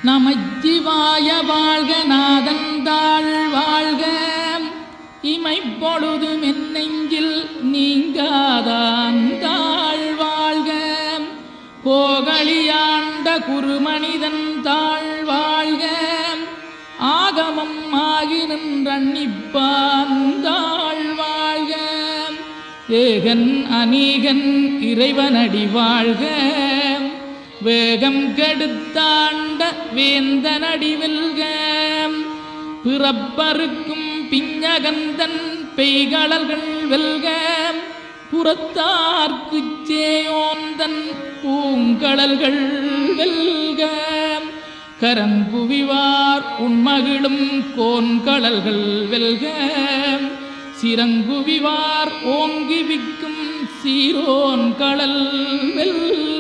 நமச்சிவாய வாழ்க நாதந்தாள் வாழ்க இமைப்பொழுதும் என் நெஞ்சில் நீங்காதாந்தாள் வாழ்க கோகலியாண்ட குருமனிதன் தாழ் வாழ்க ஆகமம் ஆகி நின்றன்னிப்பாந்தாள் வாழ்க ஏகன் அநீகன் இறைவனடி வாழ்க வேகம் கெடுத்தாண்ட வேந்தனடி வெல்க பிறப்பருக்கும் பிஞகந்தன் பெய்களல்கள் வெல்க புறத்தார்க்குச் சேயோந்தன் பூங்கடல்கள் வெல்க கரங்குவிவார் உண்மகிழும் கோன்கடல்கள் வெல்க சிறங்குவிவார் ஓங்கி விக்கும் சீரோன் கடல் வெல்க.